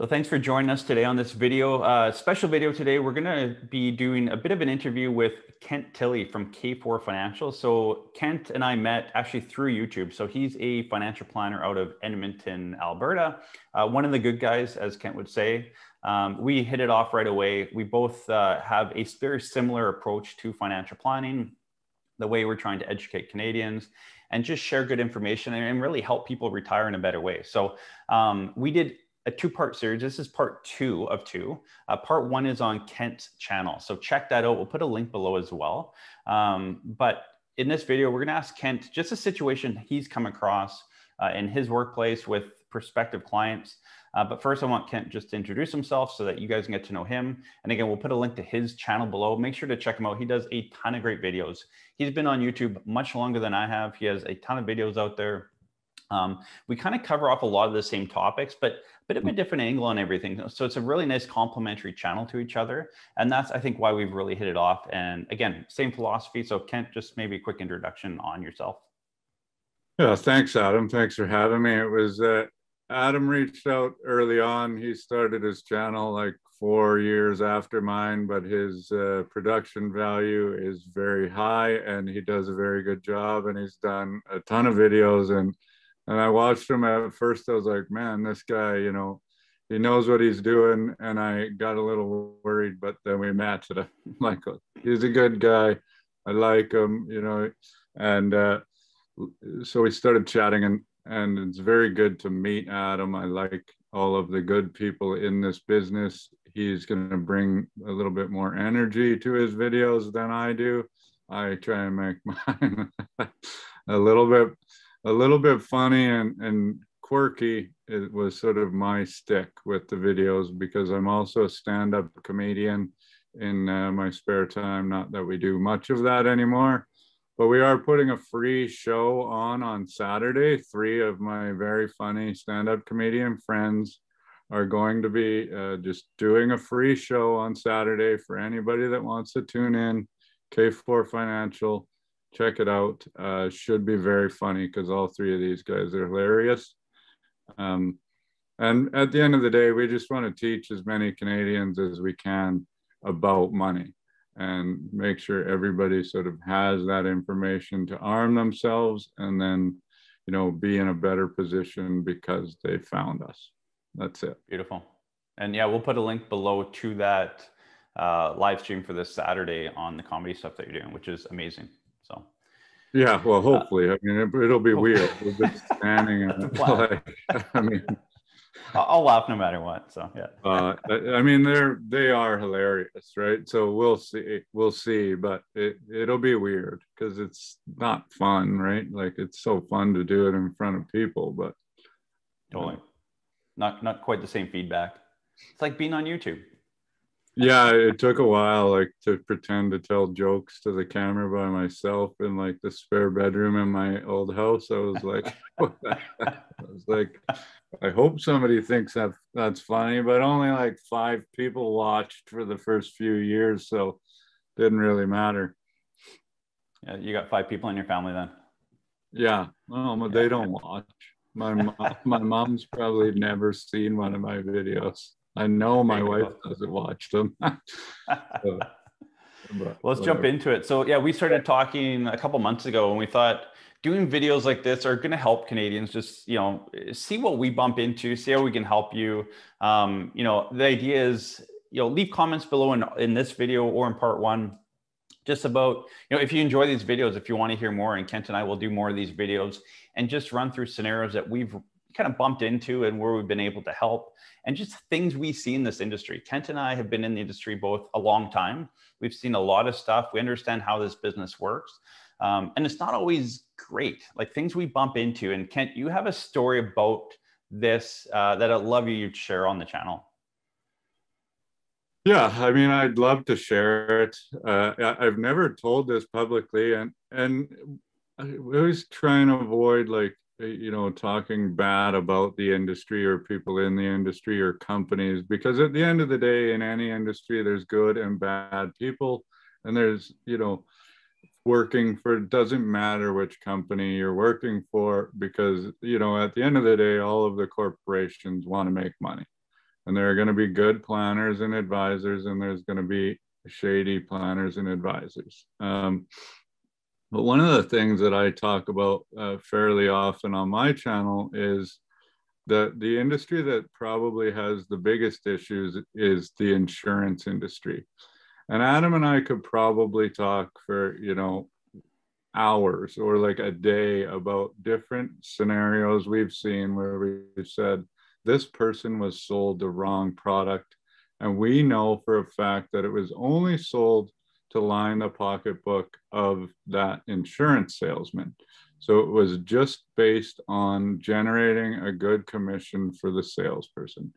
So thanks for joining us today on this video. Special video today. We're going to be doing a bit of an interview with Kent Tilley from K4 Financial. So Kent and I met actually through YouTube. So he's a financial planner out of Edmonton, Alberta. One of the good guys, as Kent would say. We hit it off right away. We both have a very similar approach to financial planning, the way we're trying to educate Canadians and just share good information and really help people retire in a better way. So we did a two-part series. This is part 2 of 2. Part 1 is on Kent's channel. So check that out. We'll put a link below as well. But in this video, we're going to ask Kent just a situation he's come across in his workplace with prospective clients. But first, I want Kent just to introduce himself so that you guys can get to know him. And again, we'll put a link to his channel below. Make sure to check him out. He does a ton of great videos. He's been on YouTube much longer than I have. He has a ton of videos out there. We kind of cover off a lot of the same topics, but a bit of a different angle on everything. So it's a really nice complementary channel to each other. And that's, I think, why we've really hit it off. And again, same philosophy. So Kent, just maybe a quick introduction on yourself. Yeah, thanks, Adam. Thanks for having me. It was Adam reached out early on. He started his channel like 4 years after mine, but his production value is very high and he does a very good job. And he's done a ton of videos. And I watched him at first. I was like, man, this guy, you know, he knows what he's doing. And I got a little worried, but then we matched it. I'm like, he's a good guy. I like him, you know. And so we started chatting, and it's very good to meet Adam. I like all of the good people in this business. He's going to bring a little bit more energy to his videos than I do. I try and make mine a little bit funny and quirky. It was sort of my stick with the videos because I'm also a stand-up comedian in my spare time. Not that we do much of that anymore, but we are putting a free show on Saturday. 3 of my very funny stand-up comedian friends are going to be just doing a free show on Saturday for anybody that wants to tune in. K4 Financial. Check it out. Should be very funny because all 3 of these guys are hilarious. And at the end of the day, we just want to teach as many Canadians as we can about money and make sure everybody sort of has that information to arm themselves and then, you know, be in a better position because they found us. That's it. Beautiful. And yeah, we'll put a link below to that live stream for this Saturday on the comedy stuff that you're doing, which is amazing. So yeah, well, hopefully. I mean, it'll be weird. We're just standing and like, I mean, I'll laugh no matter what. So yeah. I mean, they are hilarious, right? So we'll see, but it'll be weird because it's not fun, right? Like it's so fun to do it in front of people, but totally not quite the same feedback. It's like being on YouTube. Yeah, it took a while, like to pretend to tell jokes to the camera by myself in like the spare bedroom in my old house. I was like, I hope somebody thinks that's funny, but only like 5 people watched for the first few years, so it didn't really matter. Yeah, you got 5 people in your family then. Yeah, well, but they don't watch. My mom's probably never seen one of my videos. I know my wife doesn't watch them. Well, let's jump into it. So yeah, we started talking a couple months ago and we thought doing videos like this are going to help Canadians just, you know, see what we bump into, see how we can help you. You know, the idea is, you know, leave comments below in this video or in part 1, just about, you know, if you enjoy these videos, if you want to hear more, and Kent and I will do more of these videos and just run through scenarios that we've kind of bumped into and where we've been able to help and just things we see in this industry. Kent and I have been in the industry both a long time. We've seen a lot of stuff. We understand how this business works. And it's not always great, like things we bump into. And Kent, you have a story about this that I'd love you to share on the channel. Yeah, I mean, I'd love to share it. I've never told this publicly, and I always try and avoid like, you know, talking bad about the industry or people in the industry or companies, because at the end of the day, in any industry, there's good and bad people, and there's, you know, working for, it doesn't matter which company you're working for, because, you know, at the end of the day, all of the corporations want to make money. And there are going to be good planners and advisors, and there's going to be shady planners and advisors. But one of the things that I talk about fairly often on my channel is that the industry that probably has the biggest issues is the insurance industry. And Adam and I could probably talk for, hours or like a day about different scenarios we've seen where we've said, this person was sold the wrong product. And we know for a fact that it was only sold to line the pocketbook of that insurance salesman. So it was just based on generating a good commission for the salesperson.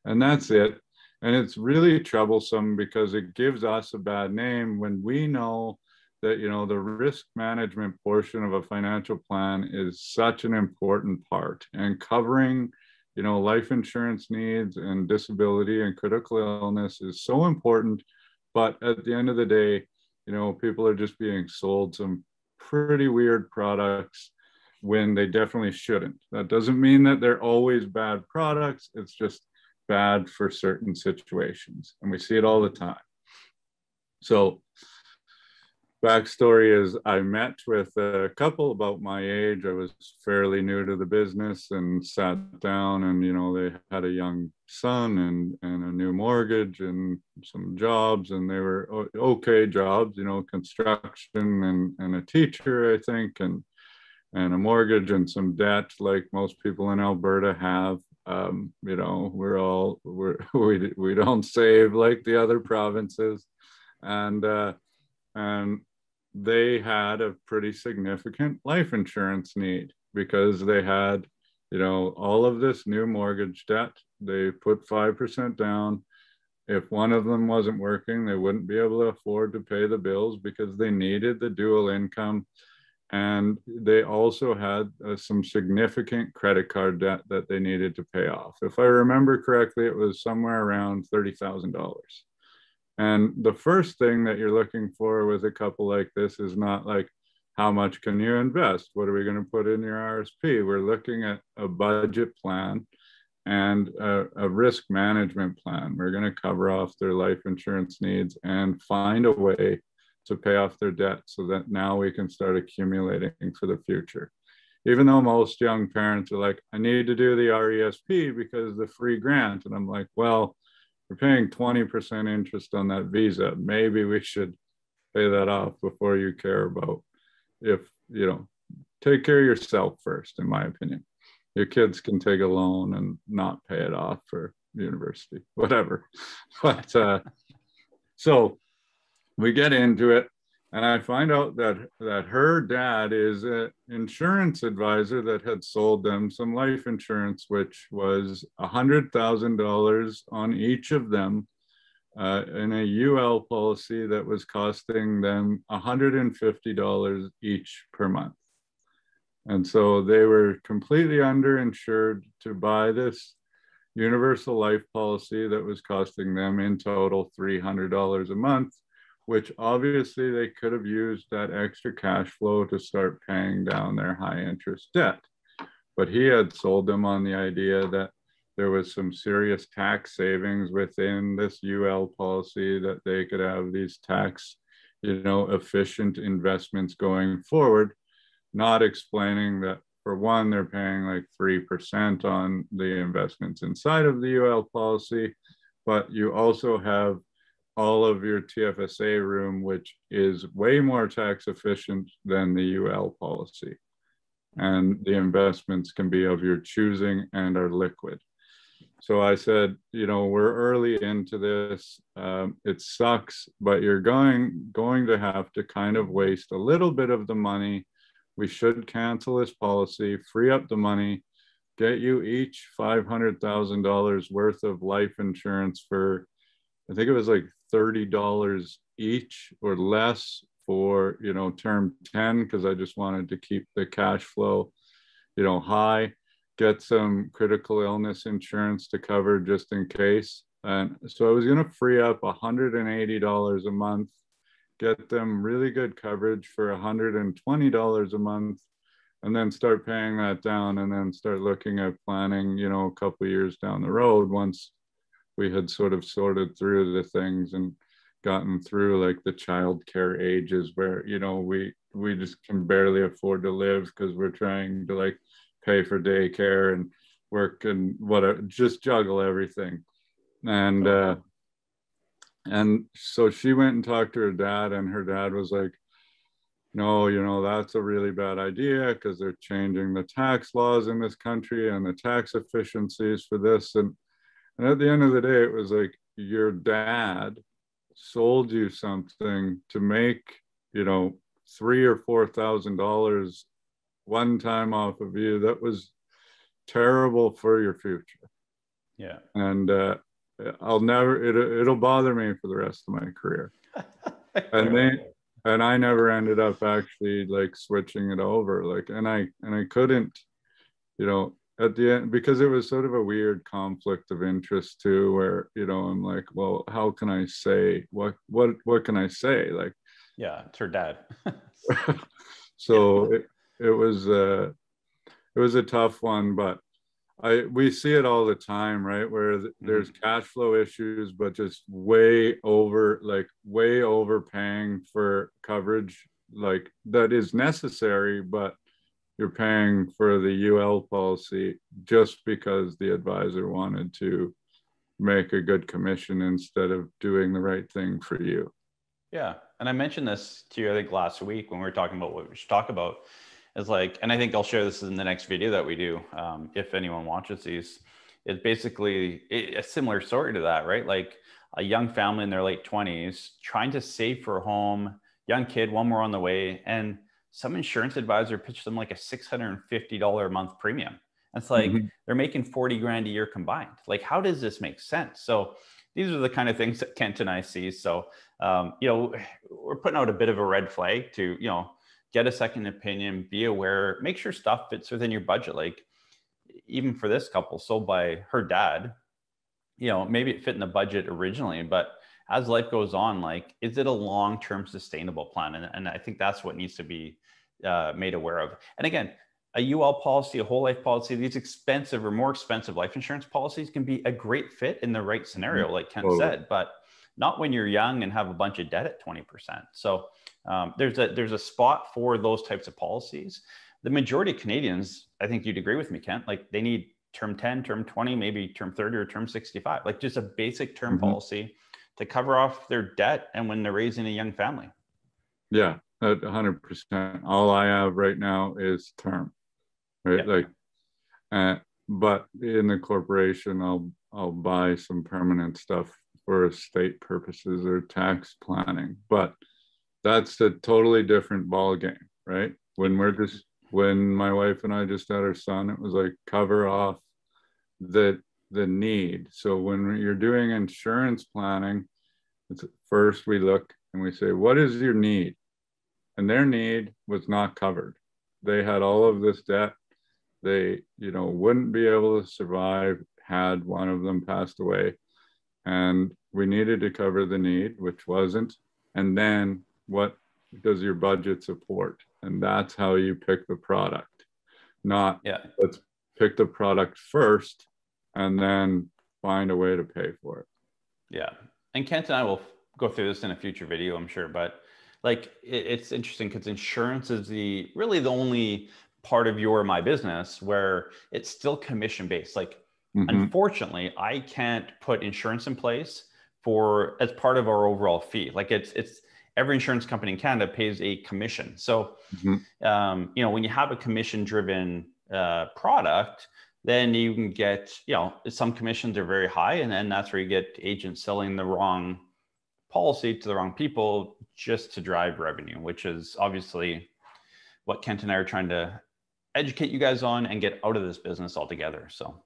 And that's it. And it's really troublesome because it gives us a bad name when we know that, the risk management portion of a financial plan is such an important part, and covering, life insurance needs and disability and critical illness is so important. But at the end of the day, people are just being sold some pretty weird products when they definitely shouldn't. That doesn't mean that they're always bad products. It's just bad for certain situations. And we see it all the time. So backstory is I met with a couple about my age. I was fairly new to the business and sat down, and, they had a young son and a new mortgage and some jobs, and they were okay jobs, construction and a teacher, I think, and a mortgage and some debt like most people in Alberta have. We don't save like the other provinces. And they had a pretty significant life insurance need because they had, all of this new mortgage debt. They put 5% down. If one of them wasn't working, they wouldn't be able to afford to pay the bills because they needed the dual income. And they also had some significant credit card debt that they needed to pay off. If I remember correctly, it was somewhere around $30,000. And the first thing that you're looking for with a couple like this is not like, how much can you invest? What are we going to put in your RSP? We're looking at a budget plan and a risk management plan. We're going to cover off their life insurance needs and find a way to pay off their debt so that now we can start accumulating for the future. Even though most young parents are like, I need to do the RESP because the free grant. And I'm like, well, we're paying 20% interest on that visa. Maybe we should pay that off before you care about take care of yourself first, in my opinion. Your kids can take a loan and not pay it off for university, whatever. But so we get into it, and I find out that her dad is an insurance advisor that had sold them some life insurance, which was $100,000 on each of them in a UL policy that was costing them $150 each per month. And so they were completely underinsured to buy this universal life policy that was costing them in total $300 a month, which obviously they could have used that extra cash flow to start paying down their high interest debt. But he had sold them on the idea that there was some serious tax savings within this UL policy, that they could have these tax, efficient investments going forward, not explaining that, for one, they're paying like 3% on the investments inside of the UL policy, but you also have all of your TFSA room, which is way more tax efficient than the UL policy. And the investments can be of your choosing and are liquid. So I said, we're early into this. It sucks, but you're going to have to kind of waste a little bit of the money. We should cancel this policy, free up the money, get you each $500,000 worth of life insurance for, I think it was like $30 each or less for, term 10, because I just wanted to keep the cash flow, high, get some critical illness insurance to cover just in case. And so I was going to free up $180 a month, get them really good coverage for $120 a month, and then start paying that down, and then start looking at planning, a couple of years down the road once we had sort of sorted through the things and gotten through like the childcare ages where, you know, we just can barely afford to live because we're trying to like pay for daycare and work and whatever, just juggle everything. And so she went and talked to her dad, and her dad was like, no, you know, that's a really bad idea because they're changing the tax laws in this country and the tax efficiencies for this. And at the end of the day, it was like your dad sold you something to make, you know, $3,000 or $4,000 one time off of you that was terrible for your future. Yeah. And I'll never, it'll bother me for the rest of my career. And I never ended up actually like switching it over. Like, and I couldn't, you know, at the end, because it was sort of a weird conflict of interest too, where, you know, I'm like, well, how can I say, what can I say? Like, yeah, it's her dad. So it was a tough one, but we see it all the time, right? Where there's cash flow issues, but just way overpaying for coverage, like that is necessary, but you're paying for the UL policy just because the advisor wanted to make a good commission instead of doing the right thing for you. Yeah. And I mentioned this to you, I think last week when we were talking about what we should talk about. Is like, and I think I'll share this in the next video that we do, if anyone watches these. It's basically a similar story to that, right? Like a young family in their late 20s trying to save for a home, young kid, one more on the way, and some insurance advisor pitched them like a $650 a month premium. And it's like they're making 40 grand a year combined. Like, how does this make sense? So these are the kind of things that Kent and I see. So, you know, we're putting out a bit of a red flag to, you know, get a second opinion, be aware, make sure stuff fits within your budget. Like even for this couple sold by her dad, you know, maybe it fit in the budget originally, but as life goes on, like, is it a long-term sustainable plan? And I think that's what needs to be made aware of. And again, a UL policy, a whole life policy, these expensive or more expensive life insurance policies can be a great fit in the right scenario, like Ken said, but not when you're young and have a bunch of debt at 20%. So there's a spot for those types of policies. The majority of Canadians, I think you'd agree with me, Kent, like they need term 10, term 20, maybe term 30 or term 65, like just a basic term policy to cover off their debt and when they're raising a young family. Yeah, 100%. All I have right now is term, right? Like, but in the corporation, I'll buy some permanent stuff for estate purposes or tax planning, but that's a totally different ball game, right? When my wife and I just had our son, it was like cover off the need. So when you're doing insurance planning, it's first we look and we say, what is your need? And their need was not covered. They had all of this debt. They, you know, wouldn't be able to survive had one of them passed away. And we needed to cover the need, which wasn't. And then what does your budget support? And that's how you pick the product. Not let's pick the product first and then find a way to pay for it. Yeah. And Kent and I will go through this in a future video, I'm sure, but like it's interesting because insurance is really the only part of your my business where it's still commission based. Like unfortunately, I can't put insurance in place for as part of our overall fee. Like it's every insurance company in Canada pays a commission. So you know, when you have a commission driven product, then you can get, you know, some commissions are very high, and then that's where you get agents selling the wrong policy to the wrong people just to drive revenue, which is obviously what Kent and I are trying to educate you guys on and get out of this business altogether. So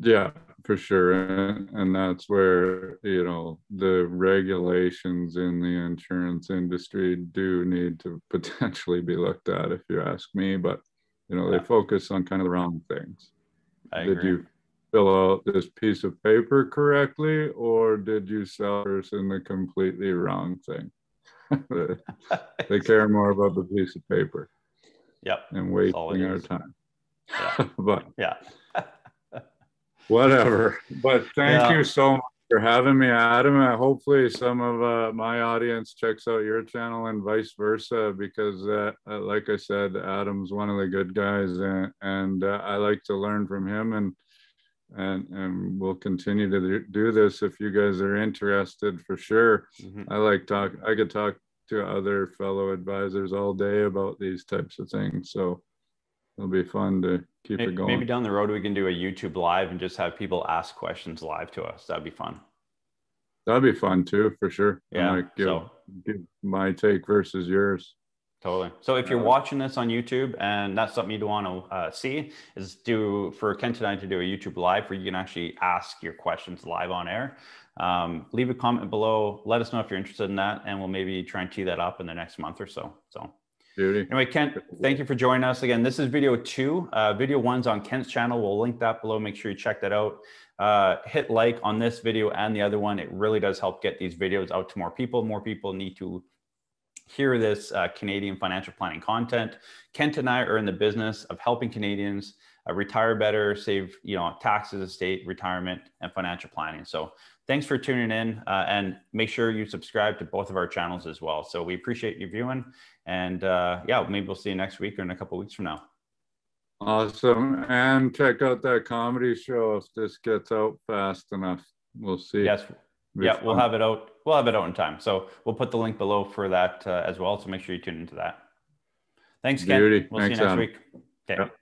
yeah, for sure. And that's where, you know, the regulations in the insurance industry do need to potentially be looked at, if you ask me. But, you know, they focus on kind of the wrong things. Did you fill out this piece of paper correctly, or did you sell a person the completely wrong thing? They care more about the piece of paper. Yep. And wasting our time. Yeah. But yeah. whatever. But thank you Yeah. so much for having me, Adam. Hopefully, some of my audience checks out your channel and vice versa, because, like I said, Adam's one of the good guys, and I like to learn from him, and we'll continue to do this if you guys are interested, for sure. Mhm. I could talk to other fellow advisors all day about these types of things, so it'll be fun to keep it Maybe going. down the road we can do a YouTube live and just have people ask questions live to us. That'd be fun. That'd be fun too, for sure. I Yeah. might So give my take versus yours. totally. So if you're Uh, watching this on YouTube and that's something you'd want to see, is for Kent and I to do a YouTube live where you can actually ask your questions live on air. Leave a comment below. Let us know if you're interested in that, and we'll maybe try and tee that up in the next month or so. So Beauty. anyway, Kent, thank you for joining us again. This is video 2. Video 1's on Kent's channel. We'll link that below. Make sure you check that out. Hit like on this video and the other one. It really does help get these videos out to more people. More people need to hear this Canadian financial planning content. Kent and I are in the business of helping Canadians retire better, save taxes, estate, retirement, and financial planning. So thanks for tuning in, and make sure you subscribe to both of our channels as well. So we appreciate you viewing, and yeah, maybe we'll see you next week or in a couple of weeks from now. Awesome. And check out that comedy show if this gets out fast enough. We'll see. Yes. Yeah, we'll have it out. We'll have it out in time. So we'll put the link below for that as well. So make sure you tune into that. Thanks, Kent. Beauty. We'll Thanks, see you next Adam. week. Okay. Yep.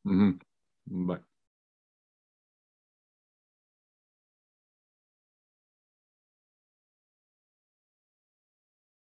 Mm-hmm. Bye.